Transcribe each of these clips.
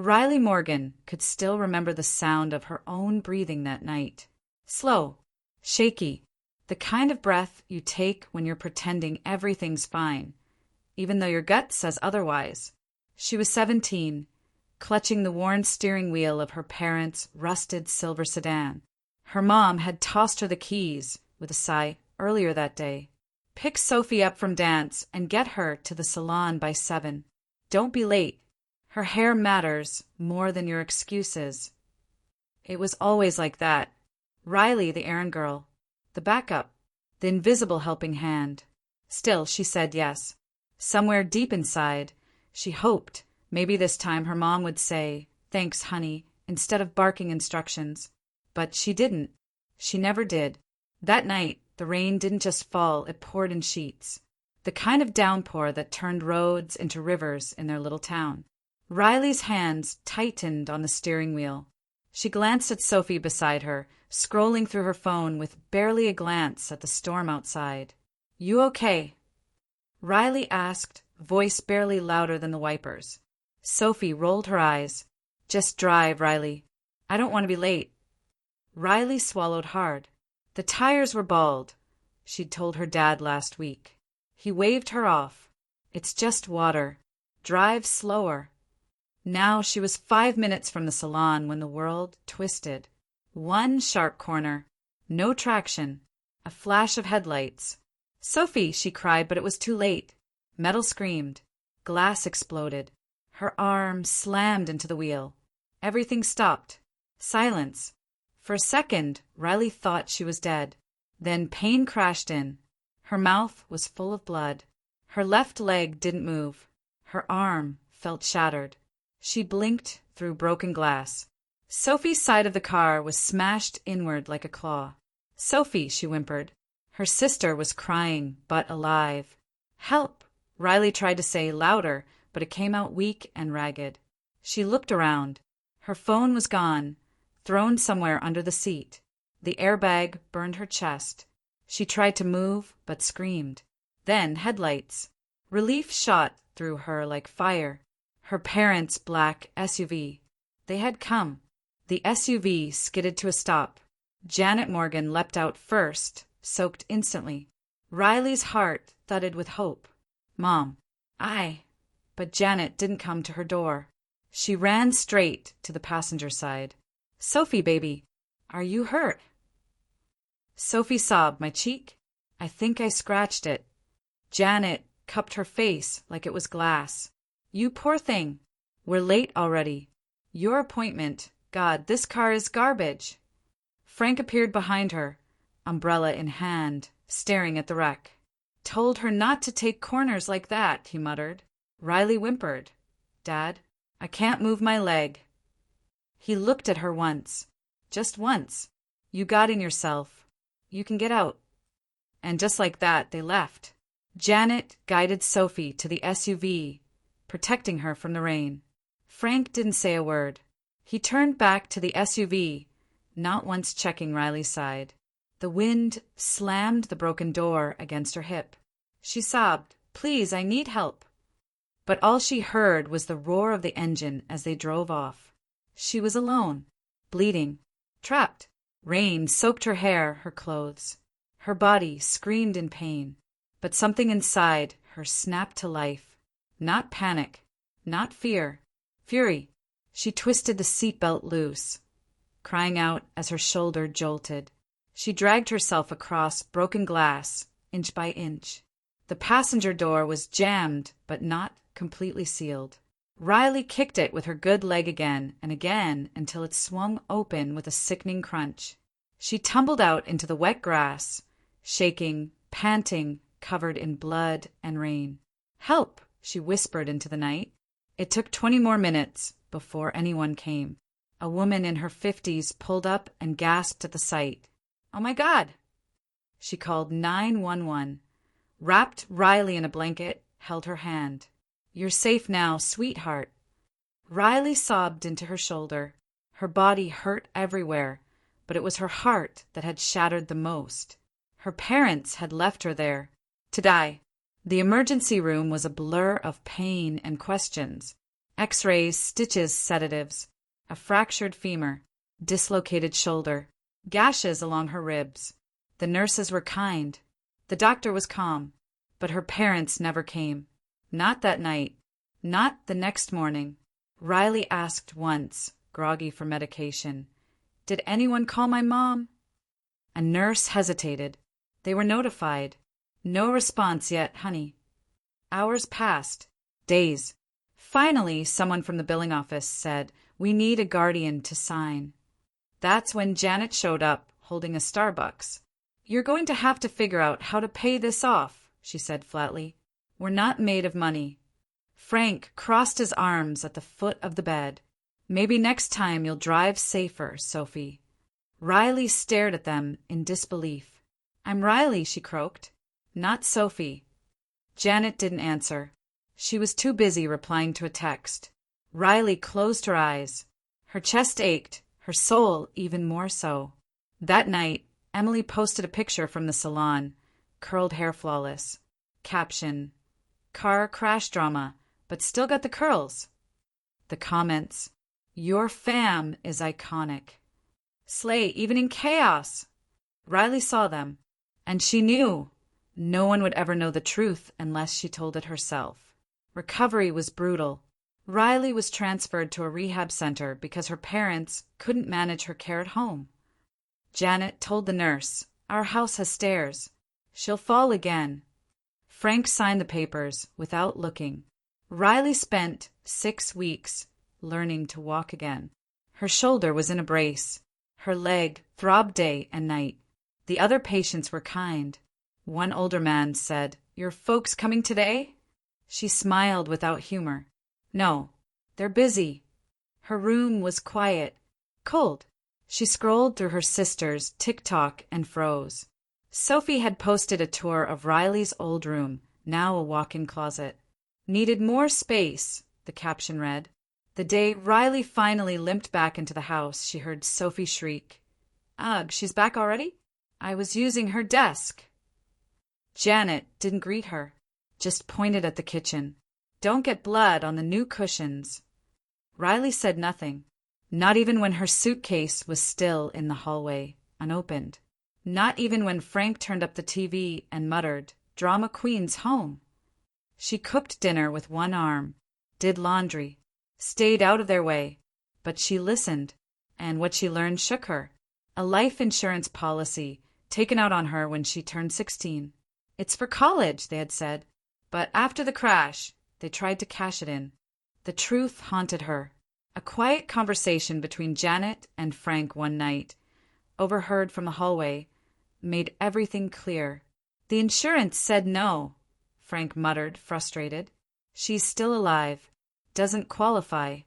Riley Morgan could still remember the sound of her own breathing that night. Slow, shaky, the kind of breath you take when you're pretending everything's fine, even though your gut says otherwise. She was 17, clutching the worn steering wheel of her parents' rusted silver sedan. Her mom had tossed her the keys, with a sigh, earlier that day. Pick Sophie up from dance and get her to the salon by 7. Don't be late. Her hair matters more than your excuses. It was always like that. Riley, the errand girl, the backup, the invisible helping hand. Still, she said yes. Somewhere deep inside, she hoped maybe this time her mom would say, "Thanks, honey," instead of barking instructions. But she didn't. She never did. That night, the rain didn't just fall, it poured in sheets. The kind of downpour that turned roads into rivers in their little town. Riley's hands tightened on the steering wheel. She glanced at Sophie beside her, scrolling through her phone with barely a glance at the storm outside. "You okay?" Riley asked, voice barely louder than the wipers. Sophie rolled her eyes. "Just drive, Riley. I don't want to be late." Riley swallowed hard. The tires were bald, she'd told her dad last week. He waved her off. "It's just water. Drive slower." Now she was 5 minutes from the salon when the world twisted. One sharp corner. No traction. A flash of headlights. "Sophie," she cried, but it was too late. Metal screamed. Glass exploded. Her arm slammed into the wheel. Everything stopped. Silence. For a second, Riley thought she was dead. Then pain crashed in. Her mouth was full of blood. Her left leg didn't move. Her arm felt shattered. She blinked through broken glass. Sophie's side of the car was smashed inward like a claw. "Sophie," she whimpered. Her sister was crying, but alive. "Help!" Riley tried to say louder, but it came out weak and ragged. She looked around. Her phone was gone, thrown somewhere under the seat. The airbag burned her chest. She tried to move, but screamed. Then headlights. Relief shot through her like fire. Her parents' black SUV. They had come. The SUV skidded to a stop. Janet Morgan leapt out first, soaked instantly. Riley's heart thudded with hope. "Mom." But Janet didn't come to her door. She ran straight to the passenger side. "Sophie, baby, are you hurt?" Sophie sobbed. "My cheek? I think I scratched it." Janet cupped her face like it was glass. "You poor thing. We're late already. Your appointment. God, this car is garbage." Frank appeared behind her, umbrella in hand, staring at the wreck. "Told her not to take corners like that," he muttered. Riley whimpered. "Dad, I can't move my leg." He looked at her once. Just once. "You got in yourself. You can get out." And just like that, they left. Janet guided Sophie to the SUV, protecting her from the rain. Frank didn't say a word. He turned back to the SUV, not once checking Riley's side. The wind slammed the broken door against her hip. She sobbed, "Please, I need help." But all she heard was the roar of the engine as they drove off. She was alone, bleeding, trapped. Rain soaked her hair, her clothes. Her body screamed in pain. But something inside her snapped to life. Not panic, not fear, fury. She twisted the seatbelt loose, crying out as her shoulder jolted. She dragged herself across broken glass, inch by inch. The passenger door was jammed, but not completely sealed. Riley kicked it with her good leg again and again until it swung open with a sickening crunch. She tumbled out into the wet grass, shaking, panting, covered in blood and rain. "Help!" she whispered into the night. It took 20 more minutes before anyone came. A woman in her 50s pulled up and gasped at the sight. "Oh my God!" She called 911, wrapped Riley in a blanket, held her hand. "You're safe now, sweetheart." Riley sobbed into her shoulder. Her body hurt everywhere, but it was her heart that had shattered the most. Her parents had left her there, to die. The emergency room was a blur of pain and questions. X-rays, stitches, sedatives. A fractured femur, dislocated shoulder, gashes along her ribs. The nurses were kind. The doctor was calm. But her parents never came. Not that night. Not the next morning. Riley asked once, groggy for medication, "Did anyone call my mom?" A nurse hesitated. They were notified. No response yet, honey. Hours passed. Days. Finally, someone from the billing office said, "We need a guardian to sign." That's when Janet showed up, holding a Starbucks. "You're going to have to figure out how to pay this off," she said flatly. "We're not made of money." Frank crossed his arms at the foot of the bed. "Maybe next time you'll drive safer, Sophie." Riley stared at them in disbelief. "I'm Riley," she croaked. "Not Sophie." Janet didn't answer. She was too busy replying to a text. Riley closed her eyes. Her chest ached, her soul even more so. That night, Emily posted a picture from the salon, curled hair flawless. Caption: "Car crash drama, but still got the curls." The comments: "Your fam is iconic. Slay even in chaos." Riley saw them, and she knew no one would ever know the truth unless she told it herself. Recovery was brutal. Riley was transferred to a rehab center because her parents couldn't manage her care at home. Janet told the nurse, "Our house has stairs. She'll fall again." Frank signed the papers without looking. Riley spent 6 weeks learning to walk again. Her shoulder was in a brace. Her leg throbbed day and night. The other patients were kind. One older man said, "Your folks coming today?" She smiled without humor. "No, they're busy." Her room was quiet, cold. She scrolled through her sister's TikTok and froze. Sophie had posted a tour of Riley's old room, now a walk-in closet. "Needed more space," the caption read. The day Riley finally limped back into the house, she heard Sophie shriek, "Ugh, she's back already? I was using her desk." Janet didn't greet her, just pointed at the kitchen. "Don't get blood on the new cushions." Riley said nothing, not even when her suitcase was still in the hallway, unopened. Not even when Frank turned up the TV and muttered, "Drama Queen's home." She cooked dinner with one arm, did laundry, stayed out of their way, but she listened, and what she learned shook her. A life insurance policy taken out on her when she turned 16. "It's for college," they had said, but after the crash, they tried to cash it in. The truth haunted her. A quiet conversation between Janet and Frank one night, overheard from the hallway, made everything clear. "The insurance said no," Frank muttered, frustrated. "She's still alive. Doesn't qualify."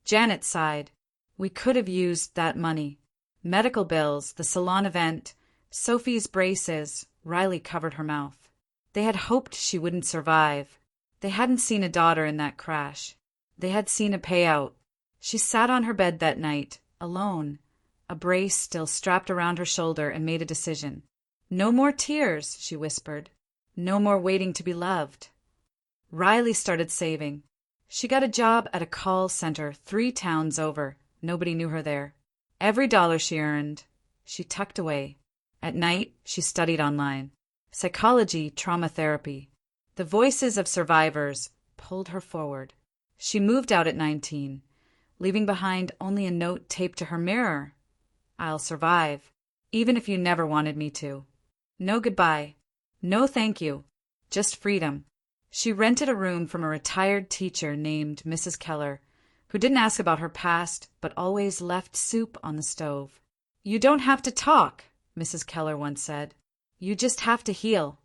Janet sighed. "We could have used that money. Medical bills, the salon event, Sophie's braces." Riley covered her mouth. They had hoped she wouldn't survive. They hadn't seen a daughter in that crash. They had seen a payout. She sat on her bed that night, alone, a brace still strapped around her shoulder, and made a decision. "No more tears," she whispered. "No more waiting to be loved." Riley started saving. She got a job at a call center 3 towns over. Nobody knew her there. Every dollar she earned, she tucked away. At night, she studied online. Psychology, trauma therapy. The voices of survivors pulled her forward. She moved out at 19, leaving behind only a note taped to her mirror. "I'll survive, even if you never wanted me to. No goodbye. No thank you. Just freedom." She rented a room from a retired teacher named Mrs. Keller, who didn't ask about her past, but always left soup on the stove. "You don't have to talk," Mrs. Keller once said. "You just have to heal."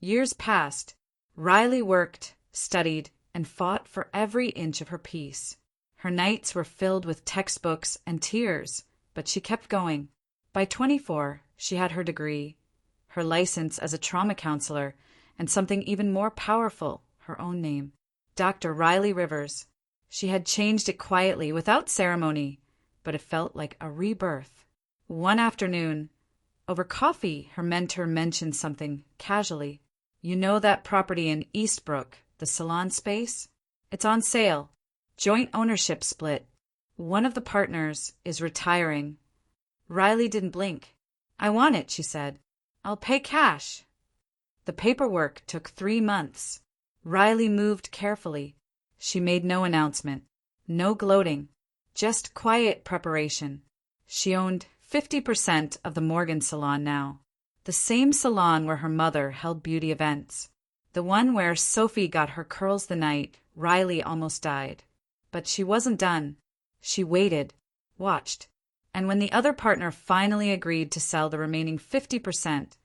Years passed. Riley worked, studied, and fought for every inch of her peace. Her nights were filled with textbooks and tears, but she kept going. By 24, she had her degree, her license as a trauma counselor, and something even more powerful, her own name, Dr. Riley Rivers. She had changed it quietly, without ceremony, but it felt like a rebirth. One afternoon, over coffee, her mentor mentioned something casually. "You know that property in Eastbrook, the salon space? It's on sale. Joint ownership split. One of the partners is retiring. Riley didn't blink. I want it, she said. I'll pay cash. The paperwork took 3 months. Riley moved carefully. She made no announcement. No gloating. Just quiet preparation. She owned 50% of the Morgan salon now. The same salon where her mother held beauty events. The one where Sophie got her curls the night Riley almost died. But she wasn't done. She waited, watched. And when the other partner finally agreed to sell the remaining 50%,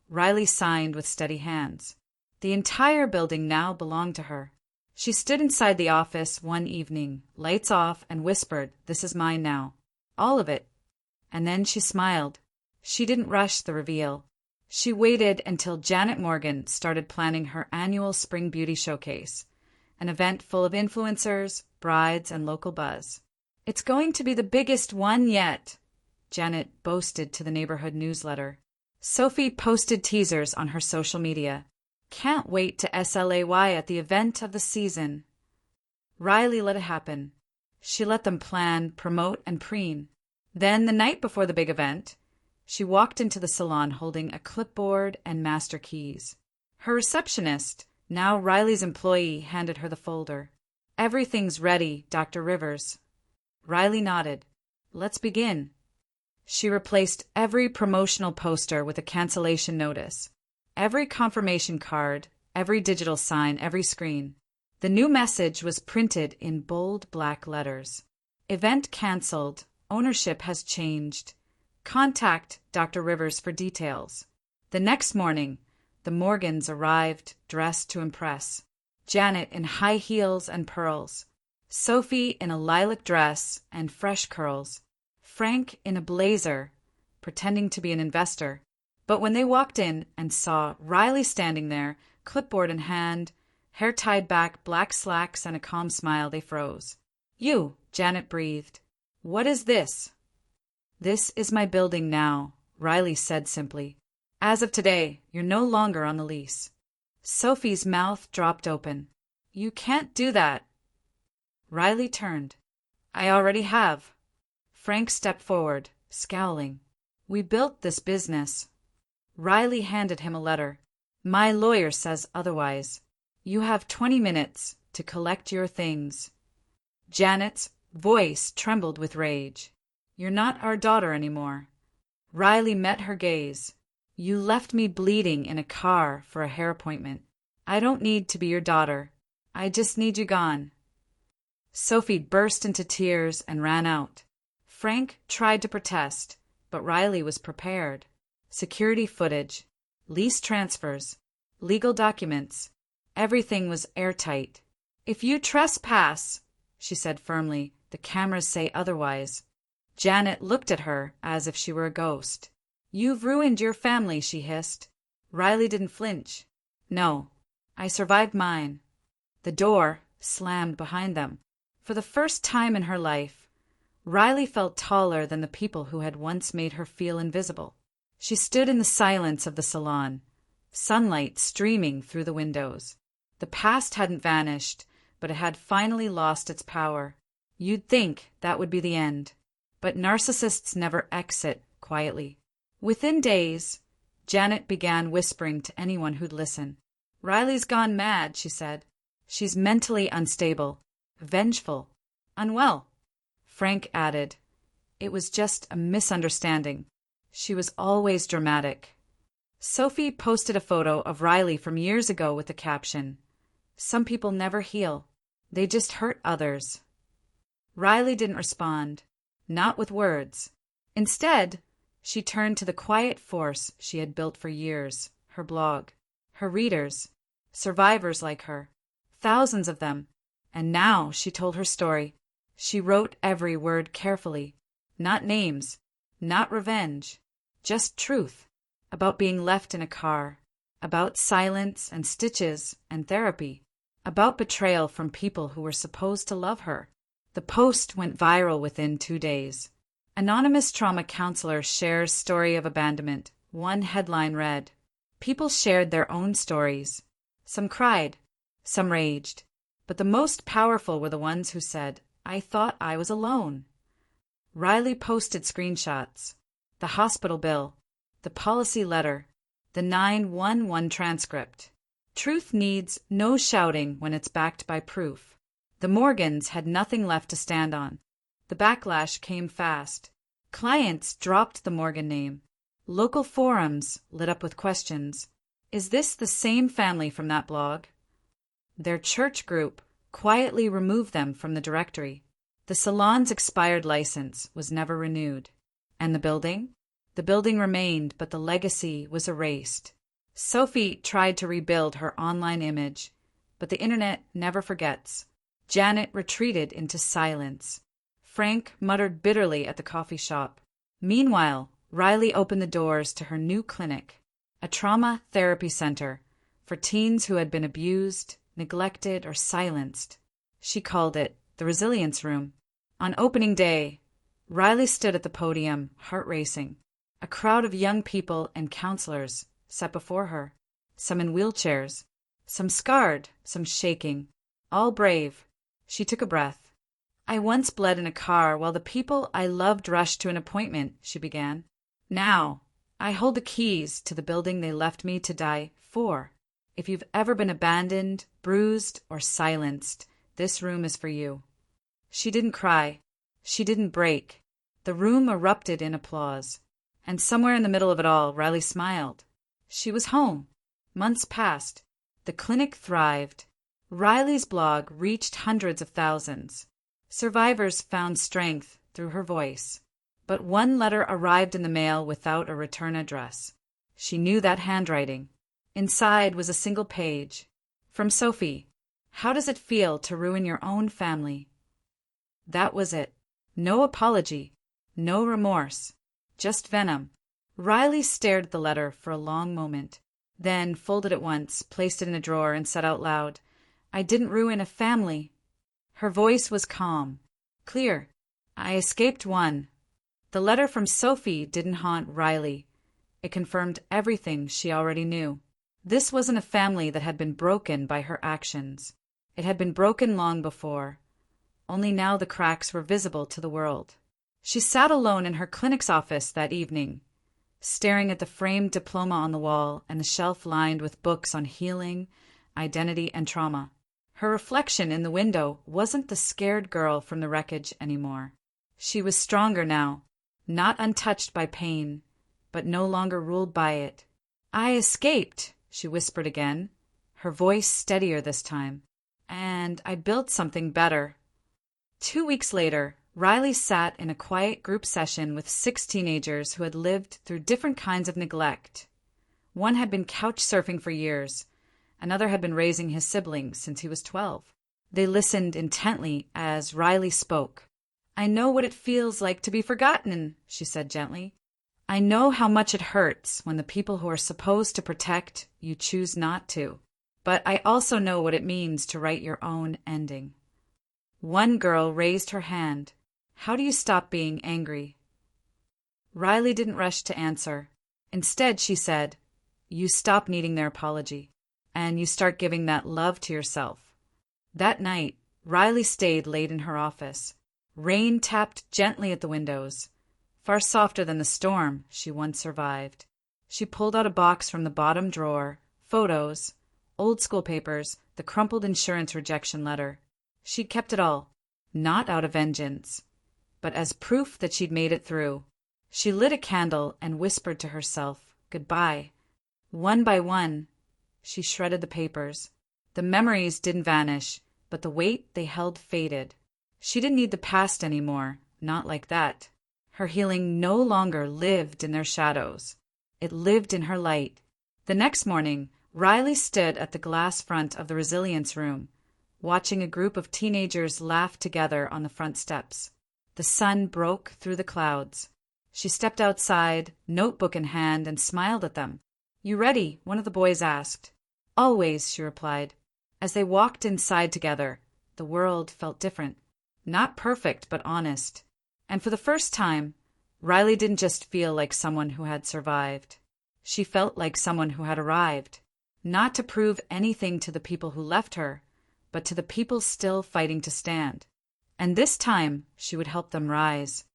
Riley signed with steady hands. The entire building now belonged to her. She stood inside the office one evening, lights off, and whispered, "This is mine now. All of it." And then she smiled. She didn't rush the reveal. She waited until Janet Morgan started planning her annual Spring Beauty Showcase, an event full of influencers, brides, and local buzz. "It's going to be the biggest one yet," Janet boasted to the neighborhood newsletter. Sophie posted teasers on her social media. "Can't wait to SLAY at the event of the season." Riley let it happen. She let them plan, promote, and preen. Then, the night before the big event, she walked into the salon holding a clipboard and master keys. Her receptionist, now Riley's employee, handed her the folder. "Everything's ready, Dr. Rivers." Riley nodded. "Let's begin." She replaced every promotional poster with a cancellation notice. Every confirmation card, every digital sign, every screen. The new message was printed in bold black letters. "Event cancelled. Ownership has changed. Contact Dr. Rivers for details." The next morning, the Morgans arrived, dressed to impress. Janet in high heels and pearls. Sophie in a lilac dress and fresh curls. Frank in a blazer, pretending to be an investor. But when they walked in and saw Riley standing there, clipboard in hand, hair tied back, black slacks, and a calm smile, they froze. "You," Janet breathed. "What is this?" "This is my building now," Riley said simply. "As of today, you're no longer on the lease." Sophie's mouth dropped open. "You can't do that." Riley turned. "I already have." Frank stepped forward, scowling. "We built this business." Riley handed him a letter. "My lawyer says otherwise. You have 20 minutes to collect your things." Janet's voice trembled with rage. "You're not our daughter anymore." Riley met her gaze. "You left me bleeding in a car for a hair appointment. I don't need to be your daughter. I just need you gone." Sophie burst into tears and ran out. Frank tried to protest, but Riley was prepared. Security footage, lease transfers, legal documents. Everything was airtight. "If you trespass," she said firmly, "the cameras say otherwise." Janet looked at her as if she were a ghost. "You've ruined your family," she hissed. Riley didn't flinch. "No, I survived mine." The door slammed behind them. For the first time in her life, Riley felt taller than the people who had once made her feel invisible. She stood in the silence of the salon, sunlight streaming through the windows. The past hadn't vanished, but it had finally lost its power. You'd think that would be the end. But narcissists never exit quietly. Within days, Janet began whispering to anyone who'd listen. "Riley's gone mad," she said. "She's mentally unstable, vengeful, unwell." Frank added, "It was just a misunderstanding. She was always dramatic." Sophie posted a photo of Riley from years ago with the caption, "Some people never heal. They just hurt others." Riley didn't respond, not with words. Instead, she turned to the quiet force she had built for years, her blog, her readers, survivors like her, thousands of them. And now she told her story. She wrote every word carefully. Not names, not revenge, just truth. About being left in a car, about silence and stitches and therapy, about betrayal from people who were supposed to love her. The post went viral within 2 days. Anonymous trauma counselor shares story of abandonment. One headline read, "People shared their own stories. Some cried, some raged. But the most powerful were the ones who said, "I thought I was alone." Riley posted screenshots, the hospital bill, the policy letter, the 911 transcript. Truth needs no shouting when it's backed by proof. The Morgans had nothing left to stand on. The backlash came fast. Clients dropped the Morgan name. Local forums lit up with questions. Is this the same family from that blog? Their church group quietly removed them from the directory. The salon's expired license was never renewed. And the building? The building remained, but the legacy was erased. Sophie tried to rebuild her online image, but the internet never forgets. Janet retreated into silence. Frank muttered bitterly at the coffee shop. Meanwhile, Riley opened the doors to her new clinic, a trauma therapy center for teens who had been abused, neglected, or silenced. She called it the Resilience Room. On opening day, Riley stood at the podium, heart racing. A crowd of young people and counselors sat before her, some in wheelchairs, some scarred, some shaking, all brave. She took a breath. "I once bled in a car while the people I loved rushed to an appointment," she began. "Now, I hold the keys to the building they left me to die for. If you've ever been abandoned, bruised, or silenced, this room is for you." She didn't cry. She didn't break. The room erupted in applause. And somewhere in the middle of it all, Riley smiled. She was home. Months passed. The clinic thrived. Riley's blog reached hundreds of thousands. Survivors found strength through her voice. But one letter arrived in the mail without a return address. She knew that handwriting. Inside was a single page. From Sophie. "How does it feel to ruin your own family?" That was it. No apology. No remorse. Just venom. Riley stared at the letter for a long moment, then folded it once, placed it in a drawer, and said out loud, "I didn't ruin a family." Her voice was calm, clear. "I escaped one." The letter from Sophie didn't haunt Riley. It confirmed everything she already knew. This wasn't a family that had been broken by her actions. It had been broken long before. Only now the cracks were visible to the world. She sat alone in her clinic's office that evening, staring at the framed diploma on the wall and the shelf lined with books on healing, identity, and trauma. Her reflection in the window wasn't the scared girl from the wreckage anymore. She was stronger now, not untouched by pain, but no longer ruled by it. "I escaped," she whispered again, her voice steadier this time. "And I built something better." 2 weeks later, Riley sat in a quiet group session with 6 teenagers who had lived through different kinds of neglect. One had been couch surfing for years. Another had been raising his siblings since he was 12. They listened intently as Riley spoke. "I know what it feels like to be forgotten," she said gently. "I know how much it hurts when the people who are supposed to protect you choose not to. But I also know what it means to write your own ending." One girl raised her hand. "How do you stop being angry?" Riley didn't rush to answer. Instead, she said, "You stop needing their apology, and you start giving that love to yourself." That night, Riley stayed late in her office. Rain tapped gently at the windows, far softer than the storm she once survived. She pulled out a box from the bottom drawer, photos, old school papers, the crumpled insurance rejection letter. She'd kept it all, not out of vengeance, but as proof that she'd made it through. She lit a candle and whispered to herself, "Goodbye." One by one, she shredded the papers. The memories didn't vanish, but the weight they held faded. She didn't need the past anymore, not like that. Her healing no longer lived in their shadows. It lived in her light. The next morning, Riley stood at the glass front of the Resilience Room, watching a group of teenagers laugh together on the front steps. The sun broke through the clouds. She stepped outside, notebook in hand, and smiled at them. "You ready?" one of the boys asked. "Always," she replied. As they walked inside together, the world felt different. Not perfect, but honest. And for the first time, Riley didn't just feel like someone who had survived. She felt like someone who had arrived. Not to prove anything to the people who left her, but to the people still fighting to stand. And this time she would help them rise.